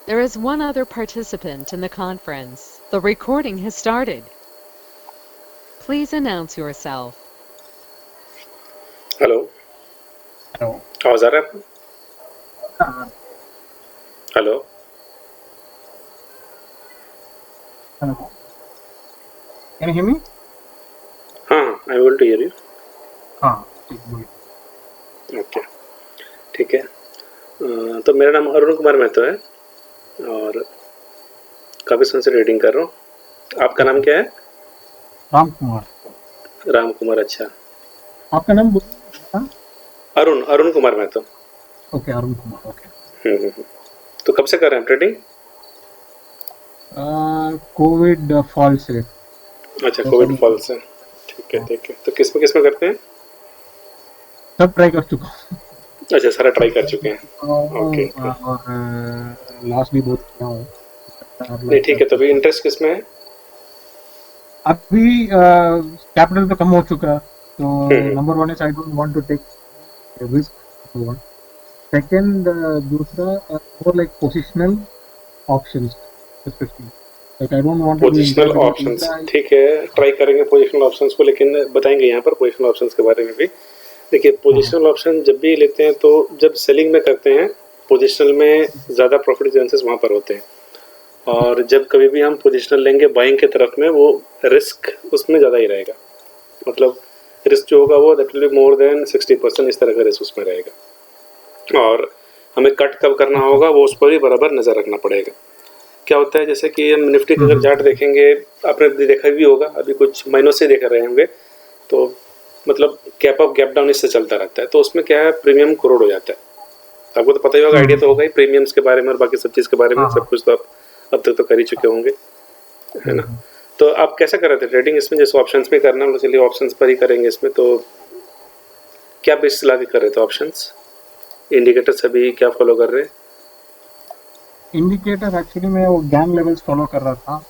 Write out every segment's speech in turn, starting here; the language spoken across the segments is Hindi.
There is one other participant in the conference. The recording has started. Please announce yourself. Hello, hello. आवाज आ रहा है आपको? Hello, hello, can you hear me? हाँ I am able to hear you. हाँ, ठीक, बोलिए। ओके, ठीक है। तो मेरा नाम अरुण कुमार महतो है और काफ़ी समय से रीडिंग कर रहा हूँ। आपका नाम क्या है? राम कुमार। राम कुमार, अच्छा। आपका नाम बोलिए। Arun Arun Kumar Mahato. Okay, Arun Kumar, okay. Hmm. तो कब से कर रहे हैं ट्रेडिंग? कोविड फॉल से। अच्छा, कोविड फॉल से, ठीक है ठीक है। तो किस में करते हैं? सब ट्राई कर चुका हूँ। अच्छा, सारा ट्राई कर चुके हैं। ओके, और लॉस भी बहुत किया हूँ। नहीं ठीक है। तो अभी इंटरेस्ट किस में है? अभी कैपिटल तो कम हो चुका है, तो hmm. Number one is I don't want to take risk. Second, दूसरा more like positional options, specially like I don't want to be positional options, ठीक है, ट्राई करेंगे पोजिशनल ऑप्शंस को, लेकिन बताएंगे यहाँ पर पोजिशनल ऑप्शंस के बारे में भी। देखिए, पोजिशनल ऑप्शन जब भी लेते हैं तो जब सेलिंग में करते हैं पोजिशनल में ज़्यादा प्रॉफिट चांसेस वहाँ पर होते हैं, और जब कभी भी हम पोजिशनल लेंगे बाइंग की तरफ में, वो रिस्क उसमें ज़्यादा ही रहेगा। मतलब रिस्क जो होगा वो that will be more than 60%, इस तरह का रिस्क उसमें रहेगा। और हमें कट कब करना होगा वो उस पर भी बराबर नज़र रखना पड़ेगा। क्या होता है, जैसे कि हम निफ्टी का अगर चार्ट देखेंगे, आपने देखा भी होगा, अभी कुछ महीनों से देख रहे होंगे, तो मतलब गैप अप गैप डाउन इससे चलता रहता है। तो उसमें क्या है, प्रीमियम करोड़ हो जाता है। आपको तो पता ही होगा, आइडिया तो होगा ही प्रीमियम्स के बारे में और बाकी सब चीज़ के बारे में। सब कुछ तो आप अब तक तो कर ही चुके होंगे, है ना? तो आप कैसा कर रहे थे ट्रेडिंग इसमें? जैसे ऑप्शंस में करना, तो चलिए ऑप्शंस पर ही करेंगे इसमें। तो क्या बेस ला के कर रहे थे ऑप्शंस? इंडिकेटर्स अभी क्या फॉलो कर रहे हैं? इंडिकेटर एक्चुअली मैं वो गैन लेवल्स फॉलो कर रहा था,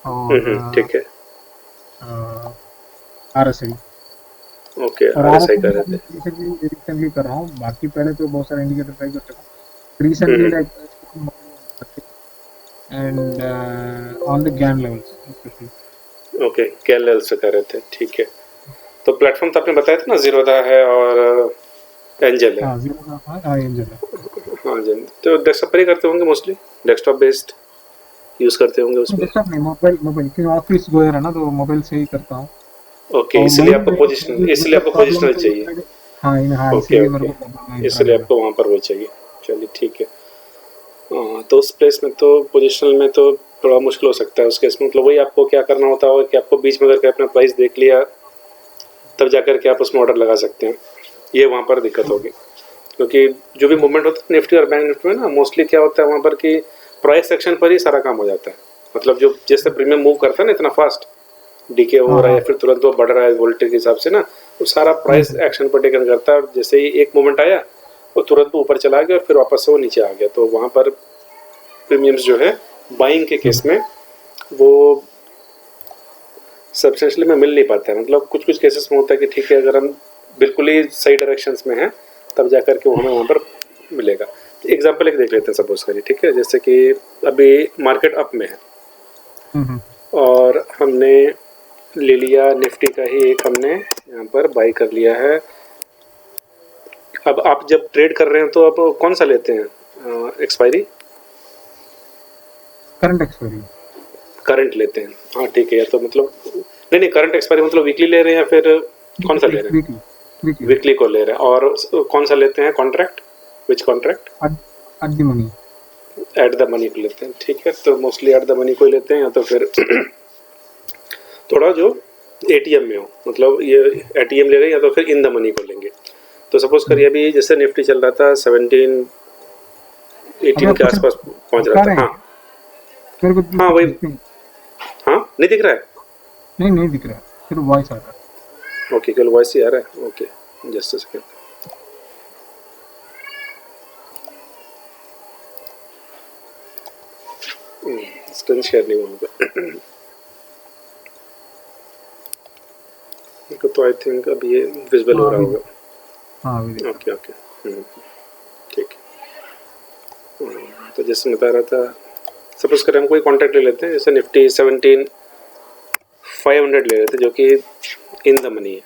और ठीक है, आरएसआई ओके, और RSI कर रहे थे। रिसेंटली कर रहा हूँ। बाकी पहले तो बहुत सारे इंडिकेटर ट्राई कर चुका हूँ recently, like and on the gain levels specially. Okay, कैल से कर रहे थे, ठीक है। तो प्लेटफॉर्म तो आपने बताया था ना, जीरोधा है और एंजल है। हाँ, जीरो का एंजल है। हाँ जी, तो डेस्कटॉप पर ही करते होंगे मोस्टली, डेस्कटॉप बेस्ड यूज़ करते होंगे उसमें। डेस्कटॉप नहीं, मोबाइल क्योंकि ऑफिस गोयर है ना, तो मोबाइल से ही करता हूँ। ओके, और इसलिए वही आपको मेरे पोजिशनल, इसलिए आपको प्रॉब्लम पोजिशनल था चाहिए। हाँ, ओके इसीलिए मेरे ओके, को प्रॉब्लम आ इसलिए रही है। आपको वहाँ पर वो चाहिए। चलिए ठीक है। हाँ, तो उस प्लेस में तो पोजिशनल में तो थोड़ा मुश्किल हो सकता है उस केस में। मतलब वही आपको क्या करना होता है कि आपको बीच में अगर अपना प्राइस देख लिया, तब जाकर के आप उसमें ऑर्डर लगा सकते हैं। ये वहाँ पर दिक्कत होगी, क्योंकि जो भी मूवमेंट होता है निफ्टी और बैंक निफ्टी में ना, मोस्टली क्या होता है वहाँ पर कि प्राइस सेक्शन पर ही सारा काम हो जाता है। मतलब जो जैसे प्रीमियम मूव करता है ना, इतना फास्ट डीके हो रहा है या फिर तुरंत वो बढ़ रहा है वोल्टेज के हिसाब से ना, वो सारा प्राइस एक्शन पर टेकन करता है। और जैसे ही एक मोमेंट आया, वो तुरंत ऊपर चला गया और फिर वापस से वो नीचे आ गया। तो वहाँ पर प्रीमियम्स जो है बाइंग के केस में वो सब्सटेंशियली में मिल नहीं पाता है। मतलब कुछ कुछ केसेस में होता है कि ठीक है, अगर हम बिल्कुल ही सही डायरेक्शंस में हैं, तब जा कर के वो हमें वहाँ पर मिलेगा। एग्जाम्पल एक देख लेते हैं, सपोज करिए, ठीक है, जैसे कि अभी मार्केट अप में है और हमने ले लिया निफ्टी का ही एक, हमने यहाँ पर बाई कर लिया है। अब आप जब ट्रेड कर रहे हैं तो आप कौन सा लेते हैं? एक्सपायरी, करंट एक्सपायरी, करंट लेते हैं? हाँ ठीक है। तो मतलब नहीं नहीं, करंट एक्सपायरी मतलब वीकली ले रहे हैं या फिर कौन सा ले रहे हैं? वीकली को ले रहे हैं। और कौन सा लेते हैं contract? Which contract? At the money, at the money को लेते हैं, ठीक है। तो मोस्टली एट द मनी को ही लेते हैं, या तो फिर थोड़ा जो एटीएम में हो, मतलब ये एटीएम ले रहे हैं, या तो फिर इन द मनी को लेंगे। तो सपोज करिए अभी जैसे निफ्टी चल रहा था 17-18 के आसपास पहुंच रहा था। हाँ हाँ वही, हाँ नहीं दिख रहा है? नहीं दिख रहा है, सिर्फ वॉइस आ रहा है। ओके, केवल वॉइस ही आ रहा है। Okay, just a second. Screen share नहीं हुआ तो आई थिंक अब ये विजिबल हो रहा होगा। हाँ, ओके ओके, ठीक है। तो जैसे बता रहा था, सपोज करें हम कोई कॉन्ट्रैक्ट ले लेते हैं, जैसे निफ्टी 17,500 ले लेते हैं, जो कि इन द मनी है।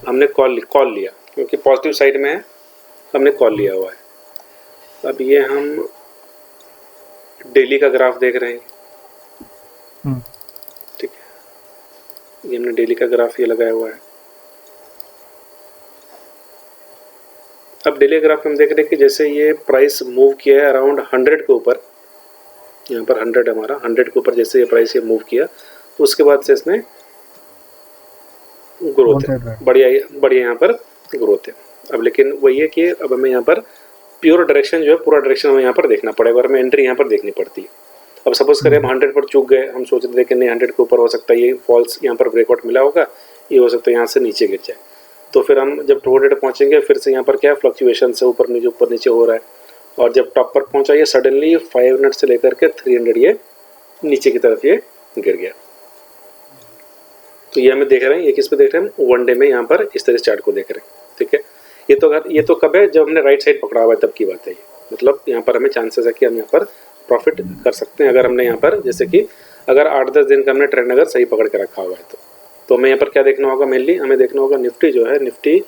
हमने कॉल लिया क्योंकि पॉजिटिव साइड में है, हमने कॉल लिया हुआ है। अब ये हम डेली का ग्राफ देख रहे हैं, ठीक है, ये हमने डेली का ग्राफ ये लगाया हुआ है। अब डेली ग्राफ में हम देख रहे हैं कि जैसे ये प्राइस मूव किया है अराउंड 100 के ऊपर, यहाँ पर 100 हमारा 100 के ऊपर जैसे ये प्राइस ये मूव किया, तो उसके बाद से इसमें ग्रोथ है, बढ़िया यहाँ पर ग्रोथ है। अब लेकिन वही है कि अब हमें यहाँ पर प्योर डायरेक्शन जो है, पूरा डायरेक्शन हमें यहाँ पर देखना पड़ेगा और हमें एंट्री यहाँ पर देखनी पड़ती है। अब सपोज करें हम 100 पर चूक गए, हम सोच रहे थे कि नहीं 100 के ऊपर हो सकता है ये फॉल्स यहाँ पर ब्रेकआउट मिला होगा, ये हो सकता है यहाँ से नीचे गिर जाए। तो फिर हम जब 200 पहुँचेंगे फिर से यहाँ पर क्या फ्लक्चुएशन से ऊपर नीचे हो रहा है, और जब टॉप पर पहुँचा ये सडनली 500 से लेकर के 300 ये नीचे की तरफ ये गिर गया। तो ये हमें देख रहे हैं, ये किस पे देख रहे हैं हम, वन डे में यहाँ पर इस तरह चार्ट को देख रहे हैं, ठीक है। ये तो कब है, जब हमने राइट साइड पकड़ा हुआ है तब की बात है ये। मतलब यहाँ पर हमें चांसेस है कि हम यहाँ पर प्रॉफिट कर सकते हैं, अगर हमने यहाँ पर जैसे कि अगर 8-10 दिन का हमने ट्रेंड अगर सही पकड़ के रखा हुआ है तो हमें यहाँ पर क्या देखना होगा, मेनली हमें देखना होगा निफ्टी जो है, निफ्टी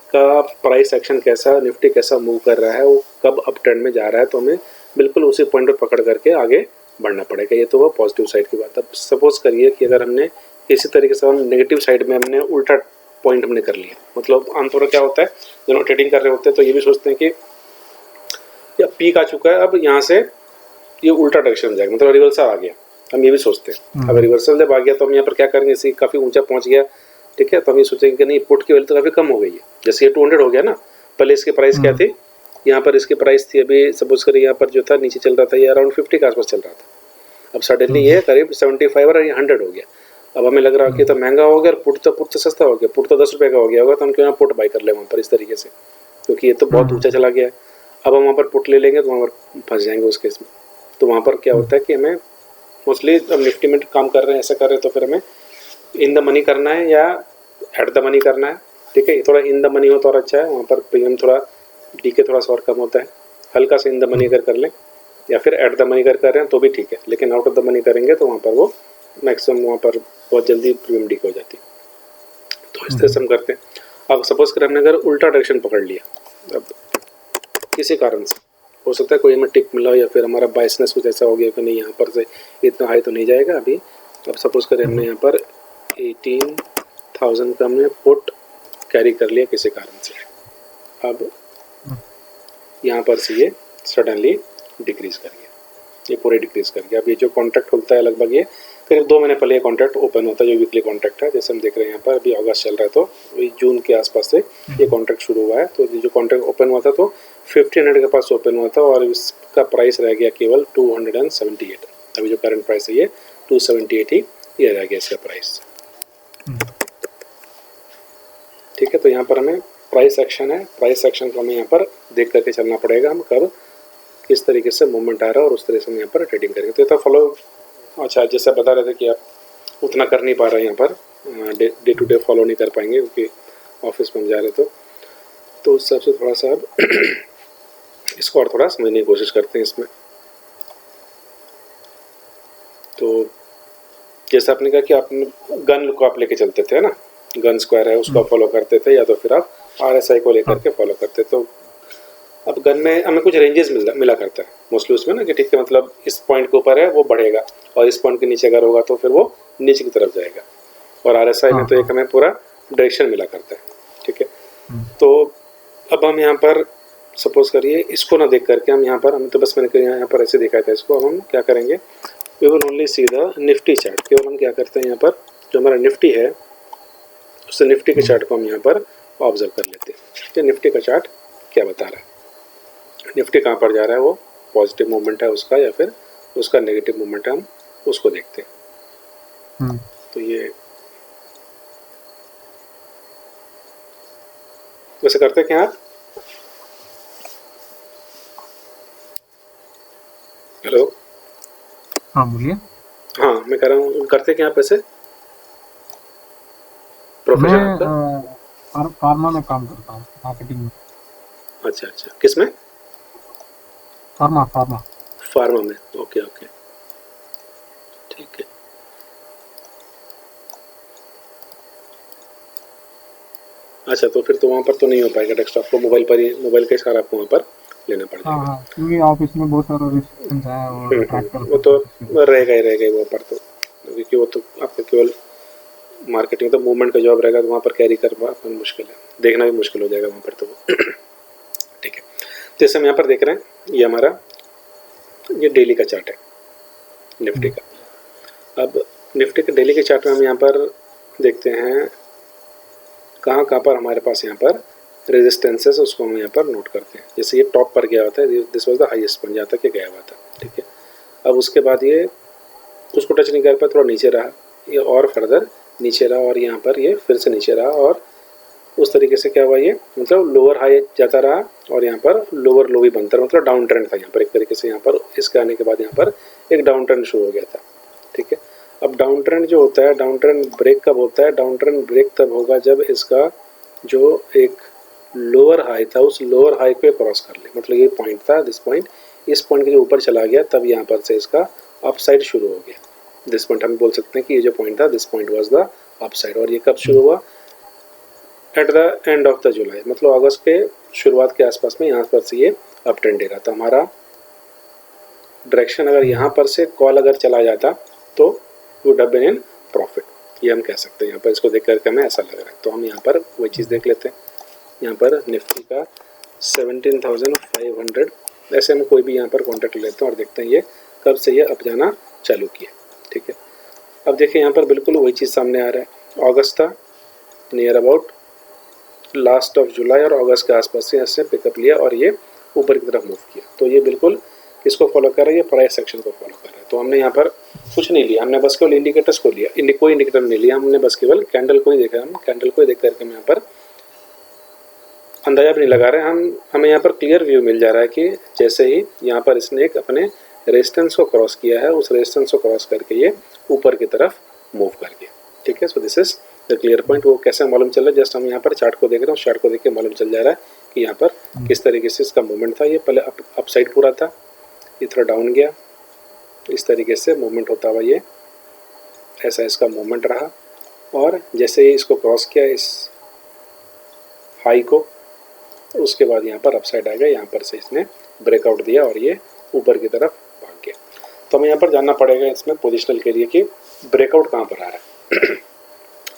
का प्राइस एक्शन कैसा, निफ्टी कैसा मूव कर रहा है, वो कब अप ट्रेंड में जा रहा है, तो हमें बिल्कुल उसी पॉइंट पर पकड़ करके आगे बढ़ना पड़ेगा। ये तो वो पॉजिटिव साइड की बात। अब सपोज करिए कि अगर हमने इसी तरीके से हम नेगेटिव साइड में हमने उल्टा पॉइंट हमने कर लिया, मतलब आमतौर पर क्या होता है, दोनों ट्रेडिंग कर रहे होते हैं तो ये भी सोचते हैं कि या पीक आ चुका है, अब यहाँ से ये उल्टा डायरेक्शन जाएगा, मतलब रिवर्सल आ गया, हम ये भी सोचते हैं। अगर रिवर्सल जब आ गया तो हम यहाँ पर क्या करेंगे, इसी काफ़ी ऊंचा पहुँच गया, ठीक है, तो हम ये सोचेंगे कि नहीं पुट की वैल्यू तो काफ़ी कम हो गई है। जैसे ये 200 हो गया ना, पहले इसकी प्राइस क्या थी, यहाँ पर इसकी प्राइस थी अभी सपोज करिए यहाँ पर जो था नीचे चल रहा था, ये अराउंड 50 के आसपास चल रहा था। अब सडनली ये करीब 75 और ये 100 हो गया। अब हमें लग रहा है कि तो महंगा हो गया, पुट तो सस्ता हो गया, पुट तो 10 रुपये का हो गया होगा, तो हम क्यों ना पुट बाई कर ले वहाँ पर इस तरीके से, क्योंकि ये तो बहुत ऊंचा चला गया है। अब हम वहाँ पर पुट ले लेंगे तो वहाँ पर फंस जाएंगे उस केस में। तो वहाँ पर क्या होता है कि हमें मोस्टली अब निफ्टी में काम कर रहे हैं, ऐसा कर रहे हैं, तो फिर हमें इन द मनी करना है या एट द मनी करना है, ठीक है। थोड़ा इन द मनी हो तो और अच्छा है, वहाँ पर प्रीमियम थोड़ा डीके थोड़ा सा और कम होता है। हल्का सा इन द मनी अगर कर लें या फिर एट द मनी कर रहे हैं तो भी ठीक है, लेकिन आउट ऑफ द मनी करेंगे तो वहाँ पर वो मैक्सिमम वहाँ पर बहुत जल्दी प्रीमियम डीके हो जाती है। तो इस तरह से हम करते हैं। अब सपोज कर हमने अगर उल्टा डायरेक्शन पकड़ लिया, अब किसी कारण से हो सकता है कोई हमें टिक मिला हो या फिर हमारा बायसनेस कुछ ऐसा हो गया कि नहीं यहाँ पर से इतना हाई तो नहीं जाएगा अभी। अब सपोज करें हमने यहाँ पर 18,000 का हमने पुट कैरी कर लिया किसी कारण से, अब यहाँ पर से ये सडनली डिक्रीज कर गया, ये पूरे डिक्रीज कर गया। अब ये जो कॉन्ट्रैक्ट खुलता है लगभग ये करीब 2 महीने पहले ये कॉन्ट्रैक्ट ओपन होता है, जो वीकली कॉन्ट्रैक्ट है। जैसे हम देख रहे हैं यहाँ पर अभी अगस्त चल रहा है, तो वही जून के आसपास से ये कॉन्ट्रैक्ट शुरू हुआ है। तो ये जो कॉन्ट्रैक्ट ओपन हुआ था तो 1500 के पास ओपन हुआ था और इसका प्राइस रह गया केवल 278। अभी जो करंट प्राइस है ये 278 ही ये रह गया इसका प्राइस, ठीक है। तो यहाँ पर हमें प्राइस एक्शन है, प्राइस एक्शन को हमें यहाँ पर देख करके चलना पड़ेगा, हम कब किस तरीके से मूवमेंट आ रहा है और उस तरह से हम यहाँ पर ट्रेडिंग करेंगे। तो ये तो फॉलो, अच्छा जैसे बता रहे थे कि आप उतना कर नहीं पा रहे हैं यहाँ पर, डे टू डे फॉलो नहीं कर पाएंगे क्योंकि ऑफिस में हम जा रहे तो उस हिसाब से थोड़ा सा अब इसको और थोड़ा समझने की कोशिश करते हैं इसमें। तो जैसे आपने कहा कि आपने गन को आप लेके चलते थे ना, गन स्क्वायर है उसको फॉलो करते थे, या तो फिर आप RSI को लेकर के फॉलो करते। तो अब गन में हमें कुछ रेंजेस मिला करता है मोस्टली उसमें ना, कि ठीक है मतलब इस पॉइंट के ऊपर है वो बढ़ेगा और इस पॉइंट के नीचे अगर होगा तो फिर वो नीचे की तरफ जाएगा, और RSI में तो एक हमें पूरा डायरेक्शन मिला करता है, ठीक है। तो अब हम यहाँ पर सपोज करिए इसको ना देख करके हम यहाँ पर, हमें तो बस मैंने यहाँ पर ऐसे देखा था इसको, अब हम क्या करेंगे, we will only see the Nifty chart. केवल हम क्या करते हैं यहाँ पर जो हमारा निफ्टी है उससे निफ्टी के चार्ट को हम यहाँ पर ऑब्जर्व कर लेते हैं कि निफ्टी का चार्ट क्या बता रहा है, निफ्टी कहाँ पर जा रहा है, वो पॉजिटिव मूवमेंट है उसका या फिर उसका नेगेटिव मूवमेंट है, हम उसको देखते हैं। तो ये वैसे करते क्या आप, हेलो, हाँ बोलिए। हाँ मैं कह रहा हूँ करते क्या आप ऐसे प्रोफेशन आपका? मैं फार्मा में काम करता हूँ, मार्केटिंग में। अच्छा किस में? फार्मा फार्मा में, ओके ओके ठीक है। अच्छा तो फिर तो वहाँ पर तो नहीं हो पाएगा टेक्स्ट, आपको मोबाइल पर ही, मोबाइल का सारा आपको वहाँ पर लेना पड़ हाँ जाएगा। हाँ, क्योंकि ऑफिस में बहुत सारा रिस्ट्रिक्शंस है और ट्रैक कर वो तो सकते रहेगा ही वहाँ पर तो, क्योंकि वो तो आपका केवल मार्केटिंग तो मूवमेंट का जॉब रहेगा, तो वहाँ पर कैरी करना मुश्किल है, देखना भी मुश्किल हो जाएगा वहाँ पर तो। ठीक है, तो जैसे हम यहाँ पर देख रहे हैं ये हमारा ये डेली का चार्ट है निफ्टी का। अब निफ्टी के डेली के चार्ट में हम यहाँ पर देखते हैं कहाँ कहाँ पर हमारे पास यहाँ पर रेजिस्टेंसेस, उसको हम यहाँ पर नोट करते हैं। जैसे ये टॉप पर गया होता है, this was the highest point जहाँ तक ये गया हुआ था, ठीक है। अब उसके बाद ये उसको टच नहीं कर पाया, थोड़ा नीचे रहा, ये और फर्दर नीचे रहा, और यहाँ पर ये फिर से नीचे रहा, और उस तरीके से क्या हुआ, ये मतलब लोअर हाई जाता रहा और यहाँ पर लोअर लो भी बनता रहा, मतलब डाउन ट्रेंड था यहाँ पर एक तरीके से। यहाँ पर इसके आने के बाद यहाँ पर एक डाउन ट्रेंड शुरू हो गया था, ठीक है। अब डाउन ट्रेंड जो होता है, डाउन ट्रेंड ब्रेक कब होता है? डाउन ट्रेंड ब्रेक तब होगा जब इसका जो एक लोअर हाई था उस लोअर हाई को क्रॉस कर ले, मतलब ये पॉइंट था, दिस पॉइंट, इस पॉइंट के जो ऊपर चला गया तब यहाँ पर से इसका अपसाइड शुरू हो गया। दिस पॉइंट हम बोल सकते हैं कि ये जो पॉइंट था, this point was the upside. और ये कब शुरू हुआ? At the end of the जुलाई, मतलब अगस्त के शुरुआत के आसपास में यहाँ पर से ये अप ट्रेंड दे रहा था। हमारा डायरेक्शन अगर यहाँ पर से कॉल अगर चला जाता तो would have been in profit, ये हम कह सकते हैं। यहाँ पर इसको देख करके हमें ऐसा लग रहा है, तो हम यहाँ पर वही चीज़ देख लेते हैं। यहाँ पर निफ्टी का 17,500, ऐसे हम कोई भी यहाँ पर कॉन्टेक्ट लेते हैं और देखते हैं ये कब से ये अप जाना चालू किया, ठीक है। अब देखिए यहाँ पर बिल्कुल वही चीज़ सामने आ रहा है। अगस्त था, near about last of July और अगस्त के आसपास से ऐसे पिकअप लिया और ये ऊपर की तरफ मूव किया, तो ये बिल्कुल किसको फॉलो कर रहा है? ये प्राइस सेक्शन को फॉलो कर रहा है। तो हमने यहाँ पर कुछ नहीं लिया, हमने बस केवल इंडिकेटर्स को लिया, कोई इंडिकेटर नहीं लिया, हमने बस केवल कैंडल को ही देखा। हम कैंडल को ही देख करके हम यहाँ पर अंदाजा भी नहीं लगा रहे हैं, हमें यहाँ पर क्लियर व्यू मिल जा रहा है कि जैसे ही यहाँ पर इसने एक अपने रेजिस्टेंस को क्रॉस किया है, उस रेजिस्टेंस को क्रॉस करके ये ऊपर की तरफ मूव कर गया, ठीक है। So this is the clear point. वो कैसे मालूम चल रहा है? जस्ट हम यहाँ पर चार्ट को देख रहे हैं, उस चार्ट को देख के मालूम चल जा रहा है कि यहाँ पर किस तरीके से इसका मूवमेंट था। ये पहले अप साइड पूरा था, ये थोड़ा डाउन गया, इस तरीके से मूवमेंट होता हुआ ये ऐसा इसका मूवमेंट रहा, और जैसे ही इसको क्रॉस किया इस हाई को, उसके बाद यहाँ पर अपसाइड आ गया, यहाँ पर से इसने ब्रेकआउट दिया और ये ऊपर की तरफ भाग गया। तो हमें यहाँ पर जानना पड़ेगा इसमें पोजिशनल के लिए कि ब्रेकआउट कहाँ पर आ रहा है।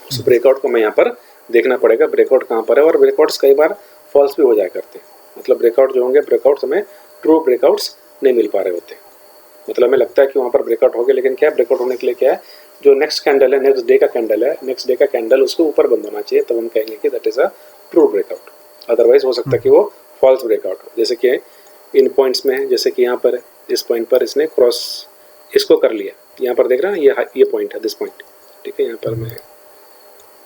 उस ब्रेकआउट को हमें यहाँ पर देखना पड़ेगा, ब्रेकआउट कहाँ पर है। और ब्रेकआउट्स कई बार फॉल्स भी हो जाया करते हैं, मतलब ब्रेकआउट जो होंगे, ब्रेकआउट्स हमें ट्रू ब्रेकआउट्स नहीं मिल पा रहे होते, मतलब हमें लगता है कि वहाँ पर ब्रेकआउट हो गया, लेकिन क्या ब्रेकआउट होने के लिए क्या है, जो नेक्स्ट कैंडल है, नेक्स्ट डे का कैंडल है, नेक्स्ट डे का कैंडल उसके ऊपर बंद होना चाहिए, तब हम कहेंगे कि that is a true breakout. Otherwise हो सकता है कि वो फॉल्स ब्रेकआउट हो, जैसे कि इन पॉइंट्स में है, जैसे कि यहाँ पर इस पॉइंट पर इसने क्रॉस इसको कर लिया, यहाँ पर देख रहे हैं ये पॉइंट है, दिस पॉइंट, ठीक है। यहाँ पर मैं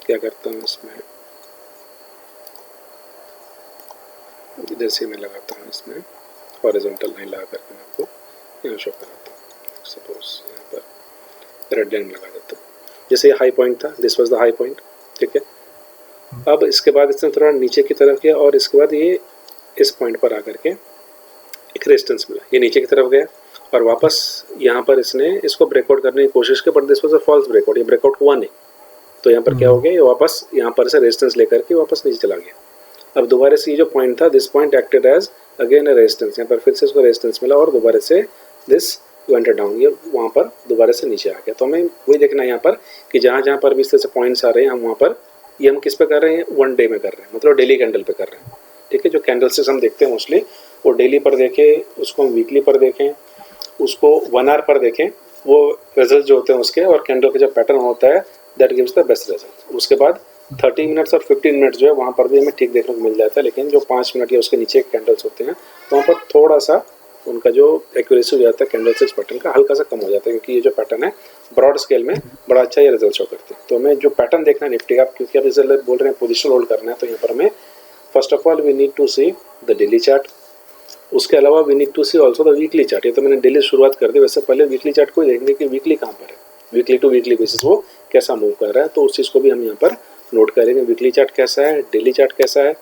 क्या करता हूँ, इसमें इधर से मैं लगाता हूँ, इसमें हॉरिजॉन्टल लाइन लगा करके मैं आपको यहाँ शो कराता हूँ। सपोज यहाँ पर रेड लाइन लगा देता हूँ, जैसे ये हाई पॉइंट था, this was the high point, ठीक है। अब इसके बाद इसने थोड़ा नीचे की तरफ गया और इसके बाद ये इस पॉइंट पर आकर के एक रेजिस्टेंस मिला, ये नीचे की तरफ गया और वापस यहाँ पर इसने इसको ब्रेकआउट करने की कोशिश की, but this was a false breakout, ये ब्रेकआउट हुआ नहीं। तो यहाँ पर क्या हो गया, ये वापस यहाँ पर से रेजिस्टेंस लेकर के वापस नीचे चला गया। अब दोबारा से ये जो पॉइंट था, this point acted as again a resistance, यहाँ पर फिर से इसको रेजिस्टेंस मिला और दोबारा से दिस वेंट डाउन, ये वहाँ पर दोबारा से नीचे आ गया। तो हमें वही देखना है यहाँ पर कि जहाँ जहाँ पर भी इस तरह से पॉइंट्स आ रहे हैं, हम वहाँ पर ये हम किस पे कर रहे हैं, वन डे में कर रहे हैं, मतलब डेली कैंडल पे कर रहे हैं, ठीक है। जो कैंडल से हम देखते हैं मोस्टली वो डेली पर देखें, उसको हम वीकली पर देखें, उसको 1 आवर पर देखें, वो रिजल्ट जो होते हैं उसके, और कैंडल का जो पैटर्न होता है that gives the best result. उसके बाद 30 मिनट्स और 15 मिनट्स जो है वहाँ पर भी हमें ठीक देखने को मिल जाता है, लेकिन जो 5 मिनट या उसके नीचे कैंडल्स होते हैं वहाँ पर थोड़ा सा उनका जो एक्यूरेसी हो जाता है कैंडल सिक्स पैटर्न का हल्का सा कम हो जाता है, क्योंकि ये जो पैटर्न है ब्रॉड स्केल में बड़ा अच्छा ये रिजल्ट शो करते हैं। तो हमें जो पैटर्न देखना है निफ्टी का, क्योंकि अब इसे बोल रहे हैं पोजिशन होल्ड करना है, तो यहाँ पर हमें first of all we need to see the daily chart, उसके अलावा we need to see also the weekly chart. ये तो मैंने डेली शुरुआत कर दी, वैसे पहले वीकली चार्ट को देखेंगे कि वीकली कहाँ पर है, वीकली टू वीकली बेसिस वो कैसा मूव कर रहा है, तो उस चीज़ को भी हम यहाँ पर नोट करेंगे, वीकली चार्ट कैसा है, डेली चार्ट कैसा है,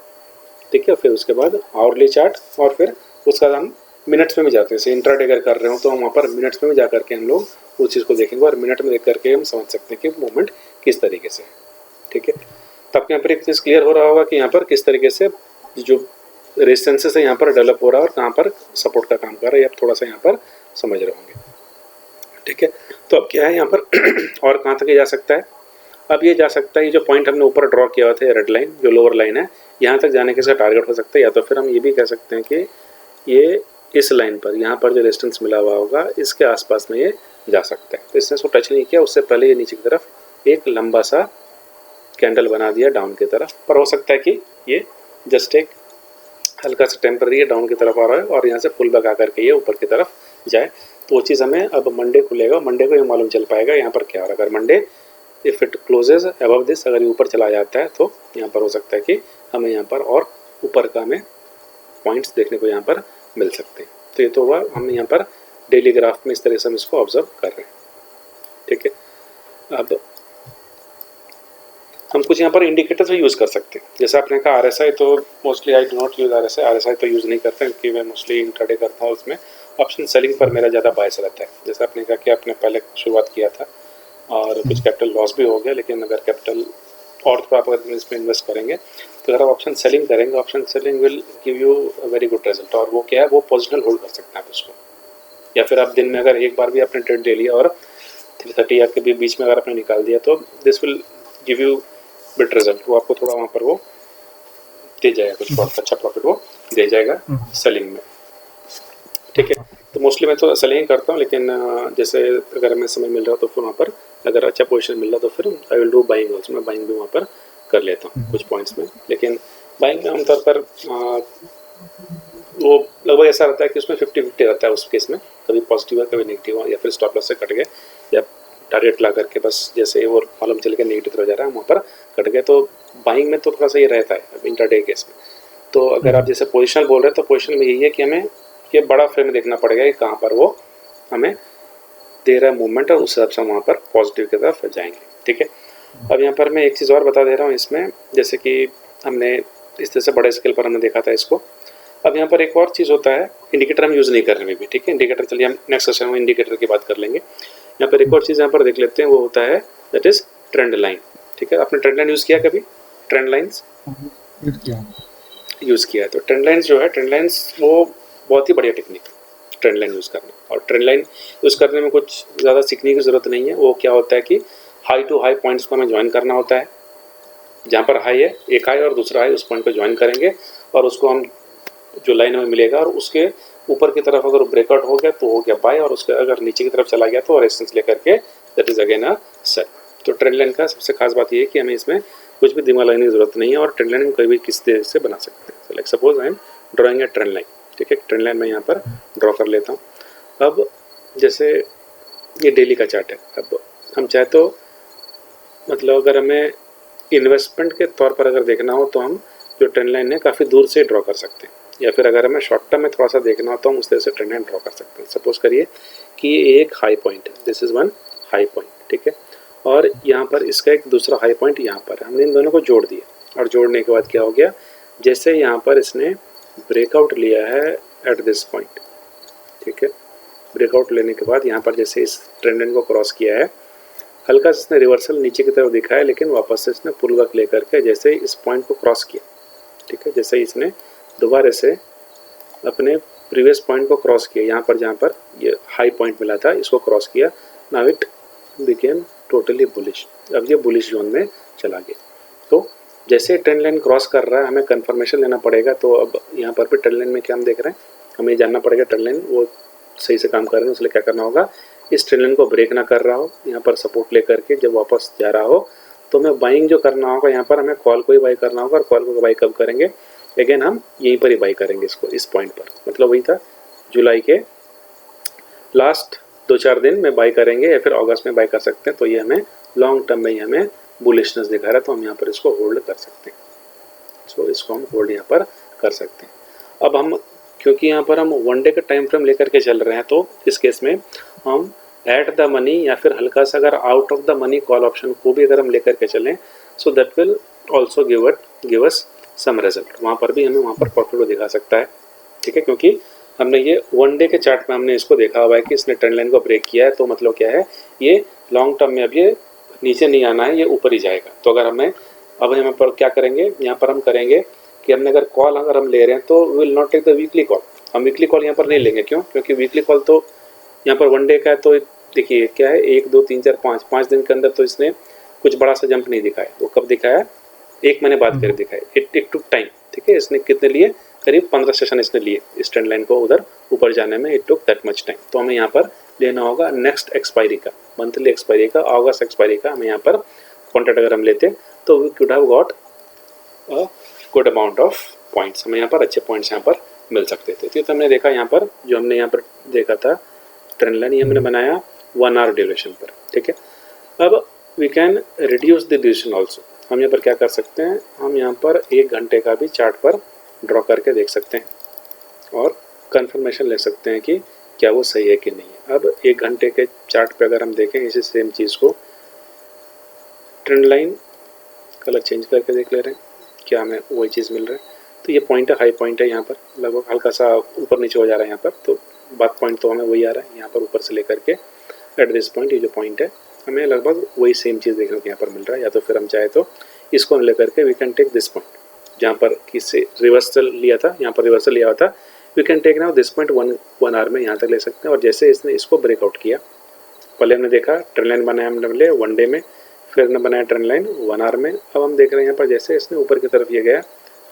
ठीक है। फिर उसके बाद आवरली चार्ट और फिर उसका हम मिनट्स में भी जाते हैं, जैसे इंट्राडे अगर कर रहे हो तो हम वहाँ पर मिनट्स में भी जा करके हम लोग उस चीज़ को देखेंगे और मिनट में देख करके हम समझ सकते हैं कि मूवमेंट किस तरीके से है। ठीक है, तो आपको यहाँ पर एक चीज़ क्लियर हो रहा होगा कि यहाँ पर किस तरीके से जो रेजिस्टेंसेस है यहाँ पर डेवलप हो रहा है और कहाँ पर सपोर्ट का काम कर रहा है, आप थोड़ा सा यहाँ पर समझ रहे होंगे। ठीक है, तो अब क्या है यहाँ पर और कहाँ तक ये जा सकता है, अब ये जा सकता है, ये जो पॉइंट हमने ऊपर ड्रॉ किया हुआ था रेड लाइन जो लोअर लाइन है, यहाँ तक जाने के इसका टारगेट हो सकता है, या तो फिर हम ये भी कह सकते हैं कि ये इस लाइन पर यहाँ पर जो रेजिस्टेंस मिला हुआ होगा इसके आसपास में ये जा सकता है। तो इसने इसको टच नहीं किया, उससे पहले ये नीचे की तरफ एक लंबा सा कैंडल बना दिया डाउन की तरफ, पर हो सकता है कि ये जस्ट एक हल्का सा टेम्पररी डाउन की तरफ आ रहा है और यहाँ से पुल बैक आकर के ये ऊपर की तरफ जाए। तो वो चीज़ हमें अब मंडे खुलेगा, मंडे को ये मालूम चल पाएगा यहाँ पर क्या हो रहा है। अगर Monday if it closes above this, अगर ये ऊपर चला जाता है तो यहाँ पर हो सकता है कि हमें यहाँ पर और ऊपर का हमें पॉइंट्स देखने को यहाँ पर मिल सकते हैं। तो ये तो हुआ, हम यहाँ पर डेली ग्राफ में इस तरह से हम इसको ऑब्जर्व कर रहे हैं। ठीक है, अब हम कुछ यहाँ पर इंडिकेटर्स भी यूज़ कर सकते हैं। जैसे आपने कहा RSI, तो mostly I do not use RSI तो यूज़ नहीं करते क्योंकि मैं मोस्टली इंट्राडे करता हूँ, उसमें ऑप्शन सेलिंग पर मेरा ज़्यादा बायस रहता है। जैसे आपने कहा कि आपने पहले शुरुआत किया था और कुछ कैपिटल लॉस भी हो गया, लेकिन अगर कैपिटल और थोड़ा आप अगर इसमें इन्वेस्ट करेंगे तो अगर आप ऑप्शन सेलिंग करेंगे, option selling will give you a very good result. और वो क्या है, वो पोजिशनल होल्ड कर सकते हैं आप उसको, या फिर आप दिन में अगर एक बार भी आपने ट्रेड ले लिया और 330 या के भी बीच में अगर आपने निकाल दिया तो this will give you bit result, वो आपको थोड़ा वहाँ पर वो दे जाएगा, कुछ अच्छा प्रॉफिट वो दे जाएगा सेलिंग में। ठीक है, तो मोस्टली मैं तो सेलिंग करता हूँ, लेकिन जैसे अगर हमें समय मिल रहा तो फिर वहाँ पर अगर अच्छा पोजीशन मिल रहा तो फिर I will do buying also, मैं बाइंग भी वहाँ पर कर लेता हूँ कुछ पॉइंट्स में। लेकिन बाइंग में आमतौर पर वो लगभग ऐसा रहता है कि उसमें 50-50 रहता है उस केस में, कभी पॉजिटिव है कभी नेगेटिव है, या फिर स्टॉप लॉस से कट गए या टारगेट ला करके बस जैसे वो मालूम चल के नेगेटिव हो जा रहा है वहाँ पर कट गए। तो बाइंग में तो थोड़ा सा ये रहता है इंट्राडे केस में। तो अगर आप जैसे पोजिशनल बोल रहे हैं तो पोजिशन में यही है कि हमें ये बड़ा फ्रेम देखना पड़ेगा कि कहाँ पर वो हमें दे रहा है मूवमेंट, और उस हिसाब से हम वहाँ पर पॉजिटिव की तरफ जाएंगे। ठीक है, अब यहाँ पर मैं एक चीज़ और बता दे रहा हूँ इसमें, जैसे कि हमने इस तरह से बड़े स्केल पर हमने देखा था इसको। अब यहाँ पर एक और चीज़ होता है, इंडिकेटर हम यूज़ नहीं कर रहे हैं भी। ठीक है, इंडिकेटर चलिए हम नेक्स्ट सेशन में इंडिकेटर की बात कर लेंगे। यहाँ पर एक और चीज़ यहाँ पर देख लेते हैं, वो होता है दैट इज़ ट्रेंड लाइन। ठीक है, आपने ट्रेंड लाइन यूज़ किया कभी? ट्रेंड लाइन्स यूज़ किया है। तो ट्रेंड लाइन्स जो है, ट्रेंड लाइन्स वो बहुत ही बढ़िया टेक्निक है ट्रेंड लाइन यूज़ करना, और ट्रेंड लाइन यूज़ करने में कुछ ज़्यादा सीखने की ज़रूरत नहीं है। वो क्या होता है कि हाई टू हाई पॉइंट्स को हमें ज्वाइन करना होता है। जहाँ पर हाई है, एक हाई और दूसरा हाई, उस पॉइंट को ज्वाइन करेंगे और उसको हम जो लाइन हमें मिलेगा, और उसके ऊपर की तरफ अगर ब्रेकआउट हो गया तो हो गया बाय, और उसके अगर नीचे की तरफ चला गया तो रेजिस्टेंस लेकर के that is again a sell. तो ट्रेंड लाइन का सबसे खास बात ये है कि हमें इसमें कुछ भी दिमाग लगाने की ज़रूरत नहीं है, और ट्रेंड लाइन कोई भी किस तरह से बना सकते हैं। Like suppose I am drawing A trend line. ठीक है, ट्रेंड लाइन मैं यहाँ पर ड्रॉ कर लेता हूँ। अब जैसे ये डेली का चार्ट है, अब हम चाहे तो मतलब अगर हमें इन्वेस्टमेंट के तौर पर अगर देखना हो तो हम जो ट्रेंड लाइन है काफ़ी दूर से ड्रॉ कर सकते हैं, या फिर अगर हमें शॉर्ट टर्म में थोड़ा सा देखना हो तो हम उस तरह से ट्रेंड लाइन ड्रॉ कर सकते हैं। सपोज करिए कि ये एक हाई पॉइंट है, this is one high point. ठीक है, और यहाँ पर इसका एक दूसरा हाई पॉइंट यहाँ पर है, हमने इन दोनों को जोड़ दिया, और जोड़ने के बाद क्या हो गया, जैसे यहाँ पर इसने ब्रेकआउट लिया है एट दिस पॉइंट। ठीक है, ब्रेकआउट लेने के बाद यहाँ पर जैसे इस ट्रेंड लाइन को क्रॉस किया है, हल्का सा इसने रिवर्सल नीचे की तरफ दिखा है, लेकिन वापस से इसने पुल बैक लेकर के जैसे इस पॉइंट को क्रॉस किया। ठीक है, जैसे इसने दोबारा से अपने प्रीवियस पॉइंट को क्रॉस किया, यहाँ पर जहाँ पर ये हाई पॉइंट मिला था इसको क्रॉस किया, now it became totally bullish. अब ये बुलिश जोन में चला गया। तो जैसे ट्रेंड लाइन क्रॉस कर रहा है हमें कंफर्मेशन लेना पड़ेगा। तो अब यहाँ पर भी ट्रेंड लाइन में क्या हम देख रहे हैं, हमें ये जानना पड़ेगा ट्रेंड लाइन वो सही से काम कर रहे हैं, इसलिए क्या करना होगा, इस ट्रेंड लाइन को ब्रेक ना कर रहा हो, यहाँ पर सपोर्ट लेकर के जब वापस जा रहा हो तो हमें बाइंग जो करना होगा, यहाँ पर हमें कॉल को ही बाई करना होगा, और कॉल को बाई कब करेंगे, अगेन हम यहीं पर ही बाई करेंगे इसको, इस पॉइंट पर। मतलब वही था जुलाई के लास्ट 2-4 दिन में बाई करेंगे, या फिर अगस्त में बाई कर सकते हैं। तो ये हमें लॉन्ग टर्म में ही हमें बुलिशनेस दिखा रहा है, तो हम यहाँ पर इसको होल्ड कर सकते हैं। सो इसको हम होल्ड यहाँ पर कर सकते हैं। अब हम क्योंकि यहाँ पर हम वन डे का टाइम फ्रेम लेकर के चल रहे हैं, तो इस केस में हम एट द मनी या फिर हल्का सा अगर out of the money call option को भी अगर हम लेकर के चलें, so that will also give us some result. वहाँ पर भी हमें वहाँ पर प्रॉफिट को दिखा सकता है। ठीक है, क्योंकि हमने ये वन डे के चार्ट में हमने इसको देखा हुआ है कि इसने ट्रेंड लाइन को ब्रेक किया है, तो मतलब क्या है, ये लॉन्ग टर्म में अब ये नीचे नहीं आना है, ये ऊपर ही जाएगा। तो अगर हमें अब हम पर क्या करेंगे, यहाँ पर हम करेंगे कि हमने अगर कॉल अगर हम ले रहे हैं तो will not take the weekly call. हम वीकली कॉल यहाँ पर नहीं लेंगे, क्यों? क्योंकि वीकली कॉल तो यहाँ पर वन डे का है, तो देखिए क्या है, 1 2 3 4 5 दिन के अंदर तो इसने कुछ बड़ा सा जंप नहीं दिखाया। वो कब दिखाया? 1 महीने बाद करके दिखाया। इट टुक टाइम, ठीक है। इसने कितने लिए? करीब 15 सेशन इसने लिए इस ट्रेंड लाइन को उधर ऊपर जाने में। It took that much time. तो हमें यहाँ पर लेना होगा नेक्स्ट एक्सपायरी का, मंथली एक्सपायरी का, अगस्त एक्सपायरी का हमें यहाँ पर कॉन्ट्रैक्ट अगर हम लेते तो we could have got a good amount of points. हमें यहाँ पर अच्छे पॉइंट्स यहाँ पर मिल सकते थे। तो हमने देखा यहाँ पर, जो हमने यहाँ पर देखा था ट्रेंड लाइन, ये हमने बनाया 1 आवर ड्यूरेशन पर, ठीक है। अब we can reduce the duration also. हम यहाँ पर क्या कर सकते हैं, हम यहाँ पर 1 घंटे का भी चार्ट पर ड्रॉ करके देख सकते हैं और कंफर्मेशन ले सकते हैं कि क्या वो सही है कि नहीं है। अब 1 घंटे के चार्ट पे अगर हम देखें इसी सेम चीज़ को, ट्रेंड लाइन कलर चेंज करके देख ले रहे हैं, क्या हमें वही चीज़ मिल रहा है। तो ये पॉइंट है, हाई पॉइंट है, यहाँ पर लगभग हल्का सा ऊपर नीचे हो जा रहा है यहाँ पर, तो बात पॉइंट तो हमें वही आ रहा है यहाँ पर ऊपर से लेकर के एट दिस पॉइंट। ये जो पॉइंट है हमें लगभग वही सेम चीज़ देखने को यहाँ पर मिल रहा है। या तो फिर हम चाहे तो इसको लेकर के we can take this point, जहाँ पर किससे रिवर्सल लिया था, यहाँ पर रिवर्सल लिया हुआ था, we can take now this point 1 hour में यहाँ तक ले सकते हैं। और जैसे इसने इसको ब्रेकआउट किया, पहले हमने देखा ट्रेंड लाइन बनाया हमने वन डे में, फिर हमने बनाया ट्रेंड लाइन 1 आवर में। अब हम देख रहे हैं यहाँ पर जैसे इसने ऊपर की तरफ ये गया,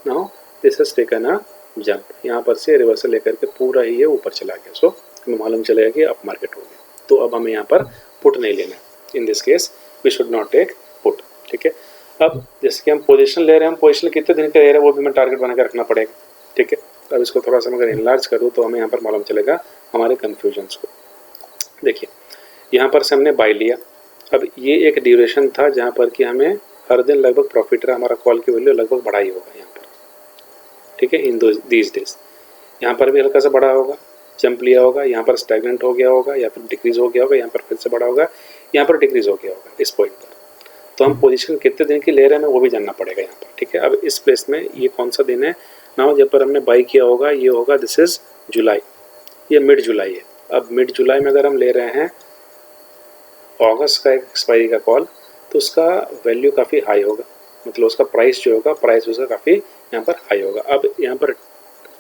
now this has taken a jump, यहाँ पर से रिवर्सल लेकर के पूरा ही ये ऊपर चला गया। सो हमें मालूम चलेगा कि अप मार्केट हो गया। तो अब हमें यहाँ पर पुट नहीं लेना है, in this case we should not take put, ठीक है। अब जैसे कि हम पोजीशन ले रहे हैं, हम पोजीशन कितने दिन का ले रहे हैं वो भी हमें टारगेट बना के रखना पड़ेगा, ठीक है। अब इसको थोड़ा सा मैं अगर इनलार्ज करूँ तो हमें यहाँ पर मालूम चलेगा हमारे कन्फ्यूजन्स को। देखिए यहाँ पर से हमने बाय लिया। अब ये एक ड्यूरेशन था जहाँ पर कि हमें हर दिन लगभग प्रॉफिट रहा, हमारा कॉल की वैल्यू लगभग बढ़ा ही होगा यहाँ पर, ठीक है। इन दीज डेज यहाँ पर भी हल्का सा बढ़ा होगा, जंप लिया होगा, यहाँ पर स्टैगनेंट हो गया होगा या फिर डिक्रीज हो गया होगा, यहाँ पर फिर से बढ़ा होगा, यहाँ पर डिक्रीज हो गया होगा इस पॉइंट पर। तो हम पोजीशन कितने दिन की ले रहे हैं वो भी जानना पड़ेगा यहाँ पर, ठीक है। अब इस प्लेस में ये कौन सा दिन है ना, जब पर हमने बाई किया होगा, ये होगा दिस इज जुलाई, ये मिड जुलाई है। अब मिड जुलाई में अगर हम ले रहे हैं अगस्त का एक एक्सपायरी का कॉल, तो उसका वैल्यू काफ़ी हाई होगा, मतलब उसका प्राइस जो होगा, प्राइस उसका काफ़ी यहाँ पर हाई होगा। अब यहाँ पर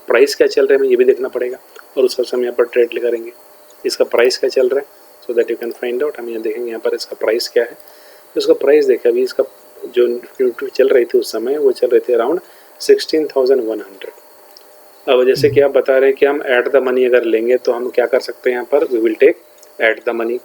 प्राइस क्या चल रहा है हमें ये भी देखना पड़ेगा, और उस पर हम यहाँ पर ट्रेड करेंगे इसका प्राइस क्या चल रहा है, so that you can find out. हम यहाँ देखेंगे यहाँ पर इसका प्राइस क्या है। तो इसका प्राइस देखें, अभी इसका जो निफ्टी चल रही थी उस समय वो चल रही थी अराउंड 16,100। अब जैसे कि आप बता रहे हैं कि हम ऐट द मनी अगर लेंगे तो हम क्या कर सकते हैं, यहाँ पर we will take at the money,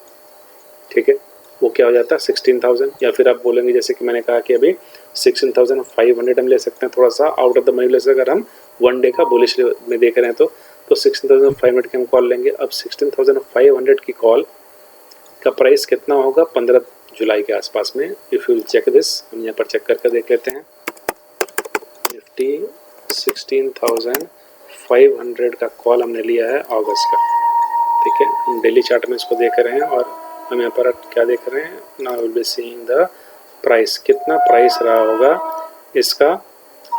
ठीक है। वो क्या हो जाता है 16,000, या फिर आप बोलेंगे जैसे कि मैंने कहा कि अभी 16,500 हम ले सकते हैं, थोड़ा सा आउट ऑफ द मनी ले सकते हैं। अगर हम वन डे का बुलिश में देख रहे हैं तो 16,500 की हम कॉल लेंगे। अब 16,500 की कॉल का प्राइस कितना होगा 15 जुलाई के आसपास में। इफ़ यू चेक दिस, हम यहाँ पर चेक करके देख लेते हैं। निफ्टी 16,500 का कॉल हमने लिया है अगस्त का, ठीक है। हम डेली चार्ट में इसको देख रहे हैं और हम यहाँ पर क्या देख रहे हैं, now will be seeing the price. कितना प्राइस रहा होगा इसका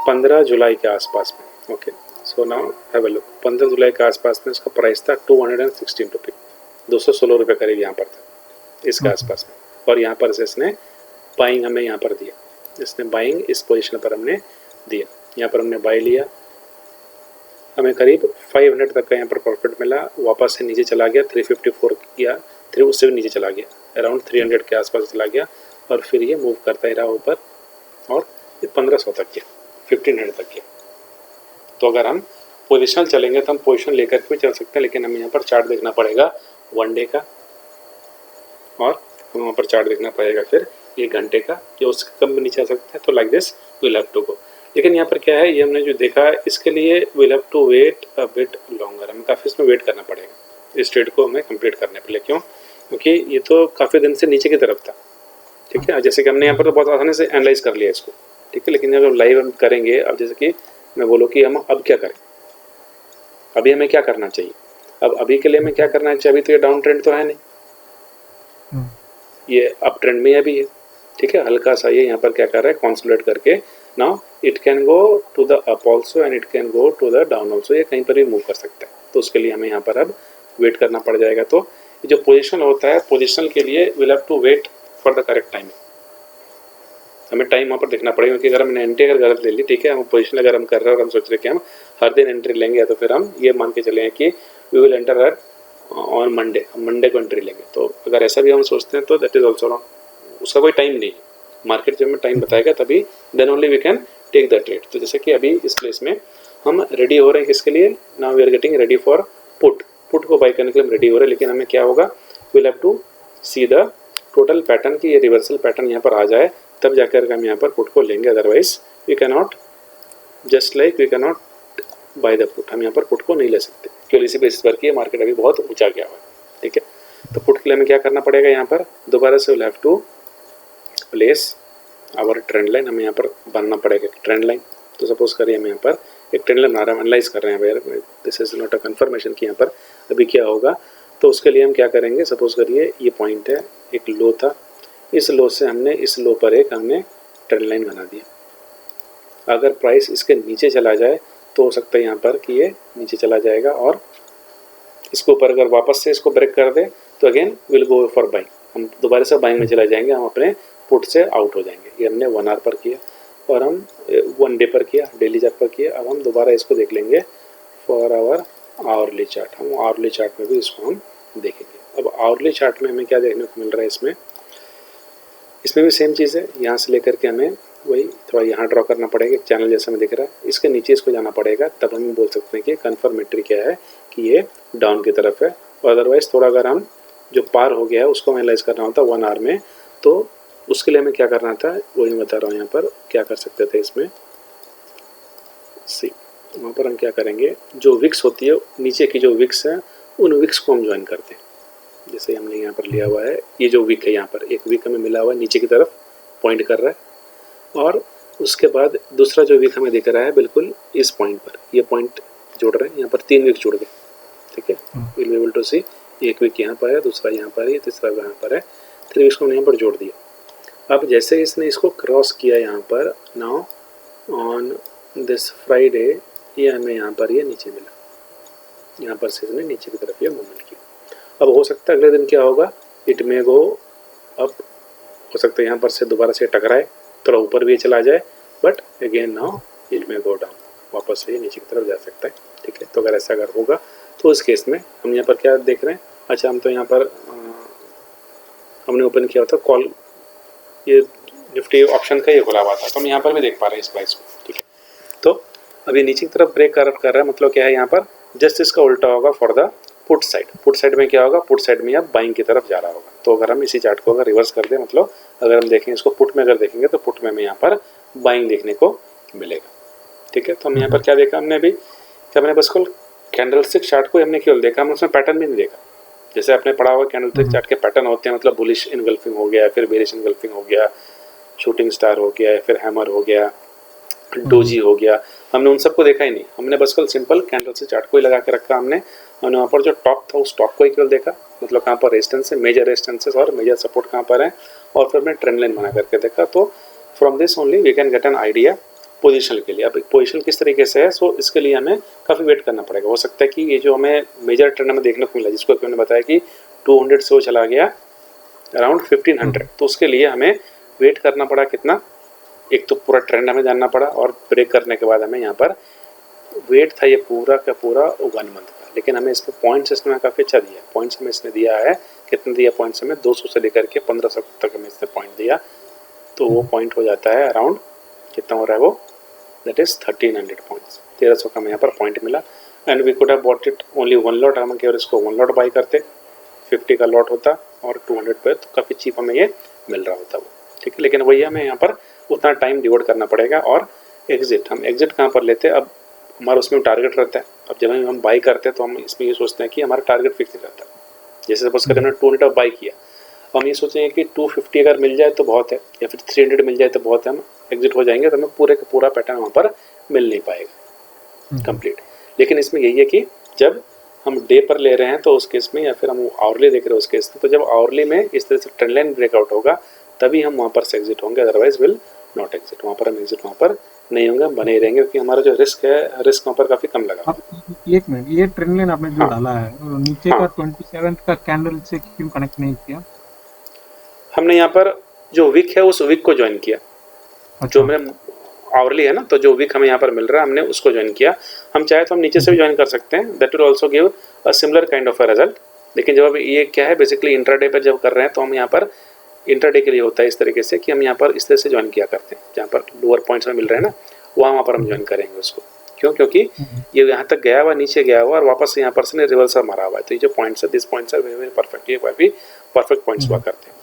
15 जुलाई के आसपास में, okay. So now have a look, 15 जुलाई के आसपास में इसका प्राइस था 216 रुपये, 216 रुपये करीब यहाँ पर था इसके आसपास में। और यहाँ पर से इसने बाइंग हमें यहाँ पर दिया, इसने बाइंग इस पोजीशन पर हमने दिया, यहाँ पर हमने बाई लिया, हमें करीब 500 तक का यहाँ पर प्रॉफिट मिला। वापस से नीचे चला गया 354 किया, उससे भी नीचे चला गया, अराउंड 300 के आसपास चला गया, और फिर ये मूव करता ही रहा ऊपर और 1500 तक गया, 1500 तक गया। तो अगर हम पोजिशनल चलेंगे तो हम पोजिशन लेकर के भी चल सकते हैं, लेकिन हमें यहाँ पर चार्ट देखना पड़ेगा वन डे का, और हमें वहाँ पर चार्ट देखना पड़ेगा फिर 1 घंटे का, या उससे कम भी नीचे आ सकता है। तो like this will have to go. लेकिन यहाँ पर क्या है, ये हमने जो देखा इसके लिए will have to wait a bit longer, हमें काफ़ी इसमें वेट करना पड़ेगा इस ट्रेड को हमें कंप्लीट करने के लिए। क्यों? क्योंकि ये तो काफ़ी दिन से नीचे की तरफ था, ठीक है। जैसे कि हमने यहाँ पर तो बहुत आसानी से एनालाइज कर लिया इसको, ठीक है। लेकिन जब लाइव करेंगे, अब जैसे कि मैं बोलूँ कि हम अब क्या करें, अभी हमें क्या करना चाहिए, अब अभी के लिए हमें क्या करना चाहिए। अभी तो ये डाउन ट्रेंड तो है नहीं, ये अप ट्रेंड में अभी है, ठीक है। हल्का सा ये यहाँ पर क्या कर रहा है, कॉन्सोलिडेट करके now it can go to the up also and it can go to the down also, ये कहीं पर भी मूव कर सकता है, तो उसके लिए हमें यहाँ पर अब वेट करना पड़ जाएगा। तो ये जो पोजिशन होता है, पोजिशन के लिए will have to wait for the correct timing, हमें टाइम वहाँ पर देखना पड़ेगा। क्योंकि अगर हमने एंट्री अगर गलत ले ली, ठीक है, हम पोजीशन अगर हम कर रहे हैं और हम सोच रहे कि हम हर दिन एंट्री लेंगे, तो फिर हम ये मान के चले हैं कि we will enter her on Monday, हम मंडे को एंट्री लेंगे। तो अगर ऐसा भी हम सोचते हैं तो दैट इज ऑल्सो रॉन्ग, उसका कोई टाइम नहीं है। मार्केट जब हमें टाइम बताएगा तभी then only we can take the trade. तो जैसे कि अभी इस प्लेस में हम रेडी हो रहे हैं किसके लिए, now we are getting ready for put, put को बाई करने के लिए हम रेडी हो रहे हैं। लेकिन हमें क्या होगा, will have to see the total pattern की ये रिवर्सल पैटर्न यहाँ पर आ जाए, तब जाकर हम यहाँ पर पुट को लेंगे। Otherwise we can not, just like we can not buy the put, हम यहाँ पर पुट को नहीं ले सकते क्योंकि इसी बेसिस पर कि मार्केट अभी बहुत ऊंचा गया हुआ है, ठीक है। तो पुट के लिए हमें क्या करना पड़ेगा, यहाँ पर दोबारा से will have to place our trend line, हमें यहाँ पर बनना पड़ेगा ट्रेंड लाइन। तो सपोज करिए हम यहाँ पर एक ट्रेंड लाइन बना रहे हैं, एनालाइज कर रहे हैं where this is not a confirmation कि यहाँ पर अभी क्या होगा। तो उसके लिए हम क्या करेंगे, सपोज करिए ये पॉइंट है, एक लो था, इस लो से हमने इस लो पर एक हमने ट्रेंड लाइन बना दिया। अगर प्राइस इसके नीचे चला जाए तो हो सकता है यहाँ पर कि ये नीचे चला जाएगा और इसके ऊपर अगर वापस से इसको ब्रेक कर दे तो again will go for buying, हम दोबारा से बाइंग में चले जाएंगे, हम अपने पुट से आउट हो जाएंगे। ये हमने 1 आवर पर किया और हम 1 डे पर किया, डेली चार्ट पर किया। अब हम दोबारा इसको देख लेंगे फॉर आवर आवरली चार्ट, हम आवरली चार्ट में भी इसको हम देखेंगे। अब आवरली चार्ट में हमें क्या देखने को मिल रहा है, इसमें भी सेम चीज़ है। यहाँ से लेकर के हमें वही थोड़ा यहाँ ड्रॉ करना पड़ेगा, एक चैनल जैसा हमें दिख रहा है, इसके नीचे इसको जाना पड़ेगा, तब हम बोल सकते हैं कि कन्फर्मेटरी क्या है कि ये डाउन की तरफ है। और अदरवाइज थोड़ा अगर हम जो पार हो गया है उसको एनालाइज करना होता 1 आवर में, तो उसके लिए हमें क्या करना था वही मैं बता रहा हूँ। यहाँ पर क्या कर सकते थे, इसमें सी वहाँ पर हम क्या करेंगे, जो विक्स होती है नीचे की जो विक्स है उन विक्स को हम ज्वाइन करते हैं। जैसे हमने यहाँ पर लिया हुआ है, ये जो विक है यहाँ पर एक विक हमें मिला हुआ है नीचे की तरफ पॉइंट कर रहा है, और उसके बाद दूसरा जो विक हमें दिख रहा है बिल्कुल इस पॉइंट पर, ये पॉइंट जोड़ रहे हैं, यहाँ पर 3 विक जुड़ गए, ठीक है। विल बी एबल टू सी, एक विक यहाँ पर है, दूसरा यहाँ पर है, तीसरा यहाँ पर है, 3 विक्स को हमने यहाँ पर जोड़ दिया। अब जैसे इसने इसको क्रॉस किया यहाँ पर, नाउ ऑन दिस फ्राइडे ये हमें यहाँ पर ये नीचे मिला, यहाँ पर से इसने नीचे की तरफ ये मूवमेंट किया। अब हो सकता है अगले दिन क्या होगा, इट मे गो अप, हो सकता है यहाँ पर से दोबारा से टकराए, थोड़ा ऊपर भी चला जाए, but again now it may go down, वापस से ये नीचे की तरफ जा सकता है, ठीक है। तो अगर ऐसा अगर होगा तो इस केस में हम यहाँ पर क्या देख रहे हैं, अच्छा हम तो यहाँ पर हमने ओपन किया था कॉल, ये निफ्टी ऑप्शन का ये खुला हुआ था, तो हम यहाँ पर भी देख पा रहे हैं इस प्राइस को, ठीक है। तो अभी नीचे की तरफ ब्रेक कर रहा है, मतलब क्या है यहाँ पर जस्ट इसका उल्टा होगा for the put side. Put side में क्या होगा, पुट साइड में अब बाइंग की तरफ जा रहा होगा। तो अगर हम इसी चार्ट को अगर रिवर्स कर दें, मतलब अगर हम देखें इसको पुट में अगर देखेंगे तो पुट में हमें यहाँ पर बाइंग देखने को मिलेगा, ठीक है। तो हम यहाँ पर क्या देखा हमने अभी, कि हमने बस कैंडलस्टिक चार्ट को हमने केवल देखा, हमने उसमें पैटर्न भी नहीं देखा। जैसे आपने पढ़ा हुआ कैंडलस्टिक चार्ट के पैटर्न होते हैं, मतलब बुलिश इनगल्फिंग हो गया, फिर बेरिश इनगल्फिंग हो गया, शूटिंग स्टार हो गया, फिर हैमर हो गया, डोजी हो गया, हमने उन सबको देखा ही नहीं। हमने बस कल सिंपल कैंडलस्टिक चार्ट को ही लगा के रखा, हमने वहाँ पर जो टॉप था उस टॉप को ही केवल देखा, मतलब कहाँ पर रेजिस्टेंस है, मेजर रेजिस्टेंसेस और मेजर सपोर्ट कहाँ पर है, और फिर हमने ट्रेंड लाइन बना करके देखा। तो from this only we can get an idea position के लिए। अब पोजीशन किस तरीके से है, सो इसके लिए हमें काफ़ी वेट करना पड़ेगा। हो सकता है कि ये जो हमें मेजर ट्रेंड हमें देखने को मिला, जिसको मैंने बताया कि 200 से वो चला गया अराउंड 1500, तो उसके लिए हमें वेट करना पड़ा कितना, एक तो पूरा ट्रेंड हमें जानना पड़ा, और ब्रेक करने के बाद हमें यहाँ पर वेट था ये पूरा का पूरा 1 मंथ का। लेकिन हमें इसमें पॉइंट्स इसमें काफ़ी अच्छा दिया, पॉइंट्स हमें इसने दिया है, कितने दिया पॉइंट्स हमें, 200 से लेकर के 1500 तक हमें इसने पॉइंट दिया। तो वो पॉइंट हो जाता है अराउंड, कितना हो रहा है वो, दैट इज़ 1300 पॉइंट्स, 1300 का हमें यहाँ पर पॉइंट मिला। And we could have bought it only 1 lot, हम केवल इसको 1 लॉट बाई करते, 50 का लॉट होता और 200 पे, तो काफ़ी चीप हमें ये मिल रहा होता वो, ठीक है। लेकिन वही हमें यहाँ पर उतना टाइम डिवोट करना पड़ेगा। और एग्जिट, हम एग्जिट कहाँ पर लेते हैं, अब हमारा उसमें टारगेट रहता है। अब जब हम बाई करते हैं तो हम इसमें ये सोचते हैं कि हमारा टारगेट फिक्स रहता है। जैसे सपोज करें हमने 200 बाई किया, हम ये सोचेंगे कि 250 अगर मिल जाए तो बहुत है, या फिर 300 मिल जाए तो बहुत है, हम एग्जिट हो जाएंगे, तो हमें पूरे का पूरा पैटर्न वहाँ पर मिल नहीं पाएगा कंप्लीट। लेकिन इसमें यही है कि जब हम डे पर ले रहे हैं तो उस केस में, या फिर हम आवरली देख रहे हैं उस केस में, तो जब आवरली में इस तरह से ट्रेंड लाइन ब्रेकआउट होगा तभी हम वहाँ पर से एग्जिट होंगे, अदरवाइज विल नॉट एग्जिट, वहाँ पर हम एग्जिट वहाँ पर नहीं होंगे, बने ही रहेंगे, क्योंकि हमारा जो रिस्क है, रिस्क वहाँ पर काफ़ी कम लगा। अब एक मिनट, ये ट्रेंड लाइन आपने जो हाँ डाला है और नीचे हाँ, का 27 का कैंडल से क्यों कनेक्ट नहीं किया? हमने यहाँ पर जो विक है उस विक को ज्वाइन किया, जो अच्छा। हमें आवरली है ना, तो जो विक हमें यहाँ पर मिल रहा है हमने उसको ज्वाइन किया। हम चाहे तो हम नीचे से भी ज्वाइन कर सकते हैं, that will also give a similar kind of a result. लेकिन जब अब ये क्या है, बेसिकली इंट्राडे पर जब कर रहे हैं तो हम यहाँ पर इंट्राडे के लिए होता है इस तरीके से कि हम यहाँ पर इस तरह से ज्वाइन किया करते हैं, जहाँ पर लोअर पॉइंट्स में मिल रहे हैं ना, वहाँ पर हम ज्वाइन करेंगे उसको। क्यों? क्योंकि ये यहाँ तक गया हुआ, नीचे गया हुआ और वापस यहाँ पर से रिवर्सल मारा हुआ है, तो ये जो पॉइंट्स है, this points are very very perfect, ये काफ़ी परफेक्ट पॉइंट्स हुआ करते हैं।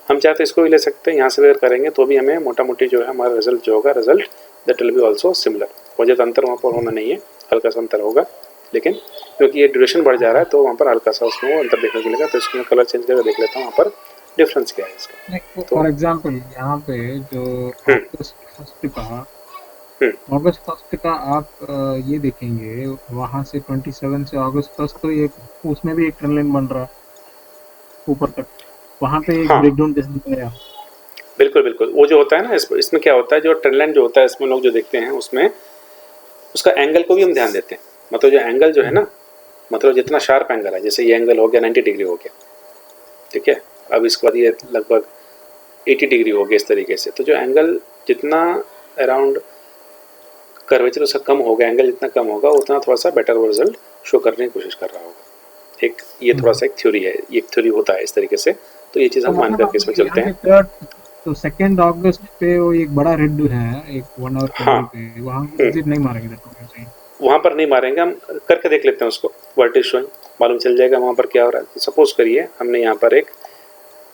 हम चाहते इसको भी ले सकते हैं, यहाँ से भी अगर करेंगे तो भी हमें मोटा मोटी जो है हमारा रिजल्ट जो होगा, result that will be also similar. बहुत ज़्यादा अंतर वहाँ पर होना नहीं है, हल्का सा अंतर होगा, लेकिन क्योंकि ये ड्यूरेशन बढ़ जा रहा है तो वहाँ पर हल्का सा उसमें वो अंतर देखने को मिलेगा। तो इसको मैं कलर चेंज करके देख लेता हूँ वहाँ पर डिफरेंस क्या है इसका। तो फॉर एग्जांपल यहाँ पे जो अगस्त फर्स्ट का आप ये देखेंगे, वहां से 27 से अगस्त फर्स्ट तो ये उसमें भी एक ट्रेंड लाइन बन रहा है ऊपर तक, वहां पे एक हाँ ब्रेकडाउन जैसे दिखाया। बिल्कुल बिल्कुल, वो जो होता है ना इसमें क्या होता है, जो ट्रेंड लाइन जो होता है इसमें लोग जो देखते हैं उसमें उसका एंगल को भी हम ध्यान देते हैं। मतलब जो एंगल जो है ना, मतलब जितना शार्प एंगल है, जैसे ये एंगल हो गया 90 डिग्री हो गया, ठीक है, अब इसके बाद ये लगभग 80 डिग्री हो गया इस तरीके से। तो जो एंगल जितना अराउंड कर्वेचर उसका कम होगा, एंगल जितना कम होगा उतना थोड़ा सा बेटर रिजल्ट शो करने की कोशिश कर रहा होगा। एक ये थोड़ा सा एक थ्योरी है, ये एक थ्योरी होता है इस तरीके से, तो ये चीज़ हम मान करके इसमें चलते हैं। तो 2 अगस्त पे वो एक बड़ा रेड है, एक 1 आवर हाँ पे, वहां विजिट नहीं मारेंगे तो वहाँ पर नहीं मारेंगे, हम करके देख लेते हैं उसको, वर्टिज शोइंग मालूम चल जाएगा वहाँ पर क्या हो रहा है। सपोज करिए हमने यहाँ पर एक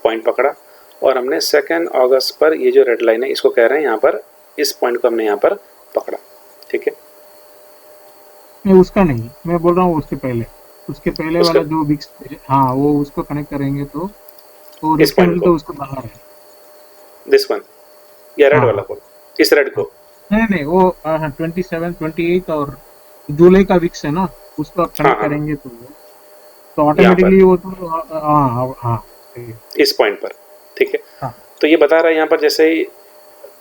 पॉइंट पकड़ा और हमने 2 अगस्त पर ये जो रेड लाइन है इसको कह रहे हैं यहाँ पर, इस पॉइंट को हमने यहाँ पर पकड़ा, ठीक है। नहीं, उसका नहीं, मैं बोल रहा हूँ उसके पहले उसका वाला जो बिक्स हाँ, वो उसको कनेक्ट करेंगे तो इस पॉइंट रेक्टेंगल को, तो उसको बाहर है। दिस वन, या रेड हाँ वाला को, इस रेड को, नहीं वो 27 28 और जुलाई का विक्स है ना, उसको आप हाँ कनेक्ट हाँ करेंगे तो यहाँ पर ऑटोमेटिकली वो तो हाँ सही है। इस पॉइंट पर, ठीक है। हाँ तो ये बता रहा है यहाँ पर जैसे ही,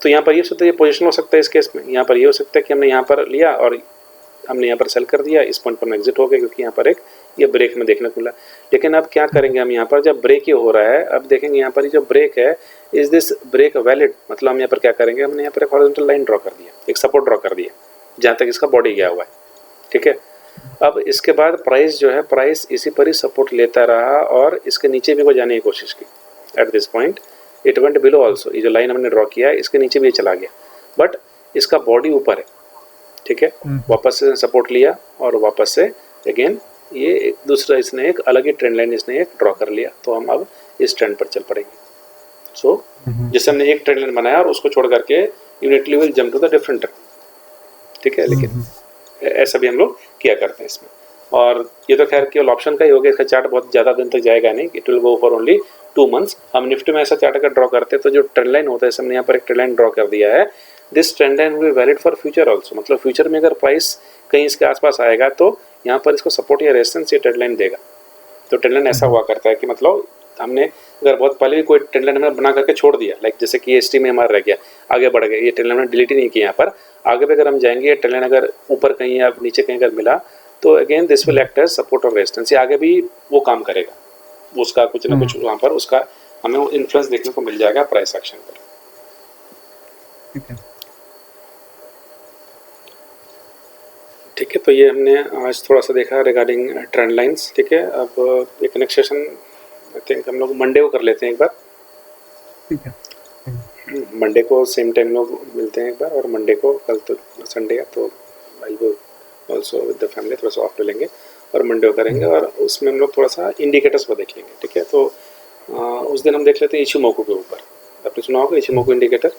तो यहाँ पर ये सकता है, ये पोजिशन हो सकता है इस केस में, यहाँ पर ये हो सकता है कि हमने यहाँ पर लिया और हमने यहाँ पर सेल कर दिया, इस पॉइंट पर एग्जिट हो गए, क्योंकि यहाँ पर एक ये ब्रेक में देखने को मिला। लेकिन अब क्या करेंगे हम यहाँ पर, जब ब्रेक ये हो रहा है, अब देखेंगे यहाँ पर ये जो ब्रेक है, इज दिस ब्रेक वैलिड, मतलब हम यहाँ पर क्या करेंगे, हमने यहाँ पर एक हॉरिजॉन्टल लाइन ड्रॉ कर दिया, एक सपोर्ट ड्रॉ कर दिया जहाँ तक इसका बॉडी गया हुआ है, ठीक है। अब इसके बाद प्राइस जो है, प्राइस इसी पर ही सपोर्ट लेता रहा और इसके नीचे भी वो जाने की कोशिश की। At this point it went below also, ये जो लाइन हमने ड्रॉ किया है इसके नीचे भी ये चला गया, बट इसका बॉडी ऊपर है, ठीक है। वापस से सपोर्ट लिया और वापस से अगेन ये एक दूसरा, इसने एक अलग ही ट्रेंड लाइन इसने एक ड्रॉ कर लिया, तो हम अब इस ट्रेंड पर चल पड़ेंगे। सो जैसे हमने एक ट्रेंड लाइन बनाया और उसको छोड़ करके unitedly will jump to the different trend, ठीक है। लेकिन ऐसा भी हम लोग किया करते हैं इसमें। और ये तो खैर केवल ऑप्शन का ही हो गया, इसका चार्ट बहुत ज़्यादा दिन तक जाएगा नहीं, it will go for only 2 months. हम निफ्टी में ऐसा चार्ट अगर ड्रॉ करते हैं तो जो ट्रेंड लाइन होता है, हमने यहाँ पर एक ट्रेंड लाइन ड्रॉ कर दिया है, this trend line will valid for future also, मतलब फ्यूचर में अगर प्राइस कहीं इसके आसपास आएगा तो यहाँ पर इसको सपोर्ट या रेजिस्टेंस ये ट्रेंड लाइन देगा। तो ट्रेंड लाइन ऐसा हुआ करता है कि मतलब हमने अगर बहुत पहले भी कोई ट्रेंड लाइन हमने बना करके छोड़ दिया, लाइक जैसे कि ये एसटी में हमारा रह गया, आगे बढ़ गया, ये ट्रेंड लाइन डिलीट ही नहीं किया, यहाँ पर आगे भी अगर हम जाएंगे, ये ट्रेंड लाइन अगर ऊपर कहीं या नीचे कहीं अगर मिला तो again this will act as support और रेजिस्टेंस, ये आगे भी वो काम करेगा, उसका कुछ ना कुछ वहाँ पर उसका हमें वो इन्फ्लुएंस देखने को मिल जाएगा प्राइस एक्शन पर, ठीक है। ठीक है। तो ये हमने आज थोड़ा सा देखा रिगार्डिंग ट्रेंड लाइंस, ठीक है। अब एक नेक्स्ट सेशन आई थिंक हम लोग मंडे को कर लेते हैं एक बार, ठीक है। मंडे को सेम टाइम लोग मिलते हैं एक बार, और मंडे को, कल तो संडे है तो I will also with the family थोड़ा सा ऑफ ले लेंगे और मंडे को करेंगे, और उसमें हम लोग थोड़ा सा इंडिकेटर्स को देख लेंगे, ठीक है। तो उस दिन हम देख लेते हैं इचिमोकू के ऊपर, आपने सुना होगा इचिमोकू इंडिकेटर,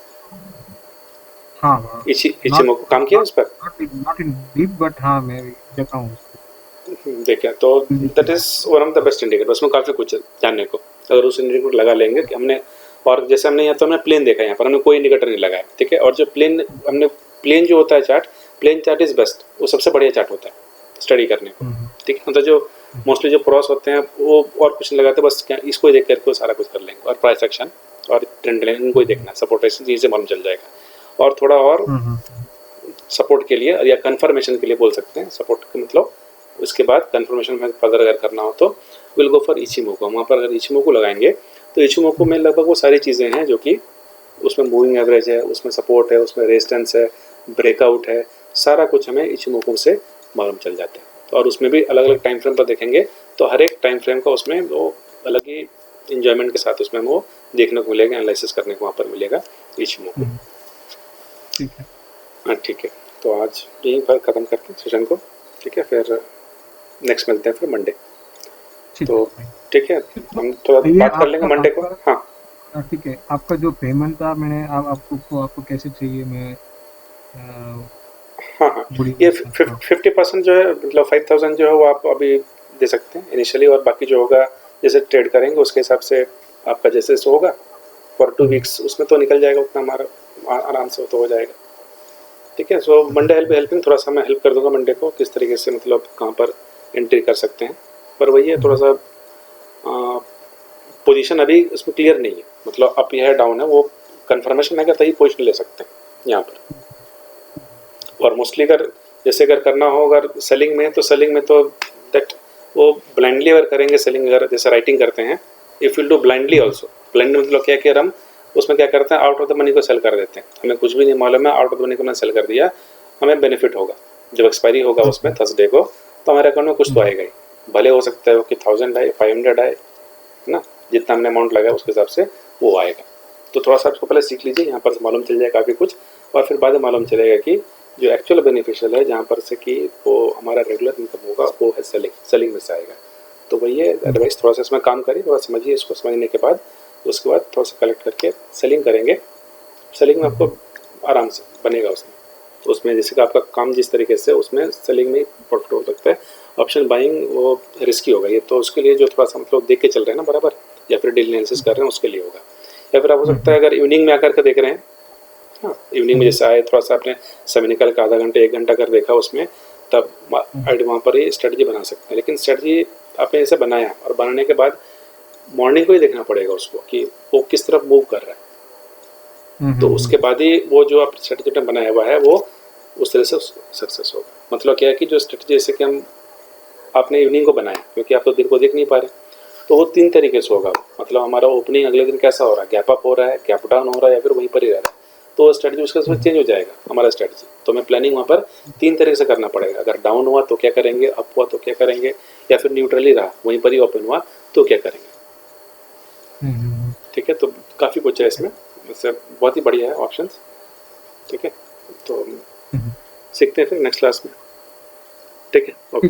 हाँ इचिमोकू काम किया उस पर, नॉट इन डीप बट हाँ मैं देखा हूँ देखा, तो that is one of the best indicator, उसमें काफ़ी कुछ जानने को, अगर उस इंडिकेटर लगा लेंगे कि हमने, और जैसे हमने यहाँ तो हमने प्लेन देखा, यहाँ पर हमने कोई इंडिकेटर नहीं लगाया, ठीक है। और जो प्लेन हमने, प्लेन जो होता है chart, plain chart is best, वो सबसे बढ़िया चार्ट होता है स्टडी करने को, ठीक है। मतलब जो मोस्टली जो क्रॉस होते हैं वो और कुछ नहीं लगाते, बस क्या इसको ही देख करके वो सारा कुछ कर लेंगे, और प्राइस एक्शन और ट्रेंड लाइन इनको ही देखना, सपोर्ट रेजिस्टेंस यहीं से मालूम चल जाएगा। और थोड़ा और सपोर्ट के लिए या कंफर्मेशन के लिए बोल सकते हैं, सपोर्ट का मतलब उसके बाद कंफर्मेशन में फर्दर अगर करना हो तो विल गो फॉर इचिमोको। वहाँ पर अगर इचिमोको लगाएंगे तो इचिमोको में लगभग वो सारी चीज़ें हैं जो कि उसमें मूविंग एवरेज है, उसमें सपोर्ट है, उसमें रेजिस्टेंस है, ब्रेकआउट है, सारा कुछ हमें इचिमोको से मालूम चल जाता है। तो और उसमें भी अलग अलग टाइम फ्रेम पर देखेंगे तो हर एक टाइम फ्रेम का उसमें वो अलग ही इंजॉयमेंट के साथ उसमें वो देखने को मिलेगा, एनालिसिस करने को वहाँ पर मिलेगा इचिमोको। ठीक है। हाँ ठीक है, तो आज यहीं पर ख़त्म करते हैं सेशन को, ठीक है, फिर नेक्स्ट मिलते हैं फिर मंडे। तो ठीक है, हम थोड़ा बात कर लेंगे मंडे को। हाँ ठीक है, आपका जो पेमेंट था मैंने आपको कैसे चाहिए? मैं हाँ ये 50% जो है मतलब 5000 जो है वो आप अभी दे सकते हैं इनिशियली, और बाकी जो होगा जैसे ट्रेड करेंगे उसके हिसाब से आपका जैसे सो होगा फॉर 2 वीक्स उसमें तो निकल जाएगा उतना हमारा आराम से तो हो जाएगा। ठीक है, सो मंडे हेल्पिंग थोड़ा सा मैं हेल्प कर दूंगा मंडे को किस तरीके से मतलब कहाँ पर एंट्री कर सकते हैं, पर वही है थोड़ा सा पोजीशन अभी इसमें क्लियर नहीं है, मतलब अप या डाउन है, वो कंफर्मेशन है तभी पोजीशन ले सकते हैं यहाँ पर। और मोस्टली अगर जैसे अगर करना हो अगर सेलिंग में तो दैट वो ब्लाइंडली अगर करेंगे सेलिंग, अगर जैसे राइटिंग करते हैं if will do blindly also. Blindly मतलब क्या कि हम उसमें क्या करते हैं आउट ऑफ द मनी को सेल कर देते हैं, हमें कुछ भी नहीं मालूम है, आउट ऑफ द मनी को मैंने सेल कर दिया, हमें बेनिफिट होगा जब एक्सपायरी होगा उसमें थर्सडे को, तो हमारे अकाउंट में कुछ तो आएगा ही, भले हो सकता है वो कि 1000 आए 500 आए ना, जितना हमने अमाउंट लगाया उसके हिसाब से वो आएगा। तो थोड़ा सा आपको पहले सीख लीजिए, यहाँ पर मालूम चल जाएगा काफ़ी कुछ, और फिर बाद में मालूम चलेगा कि जो एक्चुअल बेनिफिशियल है जहाँ पर से कि वो हमारा रेगुलर इनकम होगा वो है सेलिंग में से आएगा। तो वही है, अदरवाइज थोड़ा सा इसमें काम करिए, थोड़ा समझिए इसको, समझने के बाद उसके बाद थोड़ा सा कलेक्ट करके सेलिंग करेंगे, सेलिंग में आपको आराम से बनेगा उसमें जैसे कि आपका काम जिस तरीके से उसमें सेलिंग में प्रॉफिट हो सकता है। ऑप्शन बाइंग वो रिस्की होगा ये, तो उसके लिए जो थोड़ा सा मतलब देख के चल रहे हैं ना बराबर, या फिर डेली एनालिसिस कर रहे हैं उसके लिए होगा, या फिर आप हो सकता है अगर इवनिंग में आकर के देख रहे हैं, हाँ इवनिंग में जैसे आए थोड़ा सा आपने समय निकाल के आधा घंटे 1 घंटा कर देखा उसमें, तब वहाँ पर ही स्ट्रेटजी बना सकते हैं। लेकिन स्ट्रेटजी आपने ऐसे बनाया और बनाने के बाद मॉर्निंग को ही देखना पड़ेगा उसको कि वो किस तरफ मूव कर रहा है, तो उसके बाद ही वो जो आप स्ट्रेटजी बनाया हुआ है वो उस तरह से सक्सेस होगा। मतलब क्या है कि जो स्ट्रेटजी जैसे कि हम आपने इवनिंग को बनाया क्योंकि आप तो दिन को देख नहीं पा रहे, तो वो 3 तरीके से होगा, मतलब हमारा ओपनिंग अगले दिन कैसा हो रहा है, गैप अप हो रहा है, गैप डाउन हो रहा है, या फिर वहीं पर ही रह रहा है, तो स्ट्रेटजी उसके साथ चेंज हो जाएगा हमारा स्ट्रेटजी। तो हमें प्लानिंग वहाँ पर 3 तरीके से करना पड़ेगा, अगर डाउन हुआ तो क्या करेंगे, अप हुआ तो क्या करेंगे, या फिर न्यूट्रली रहा वहीं पर ही ओपन हुआ तो क्या करेंगे। ठीक है, तो काफ़ी कुछ है इसमें, वैसे बहुत ही बढ़िया है ऑप्शंस। ठीक है, तो सीखते हैं फिर नेक्स्ट क्लास में। ठीक है, ओके।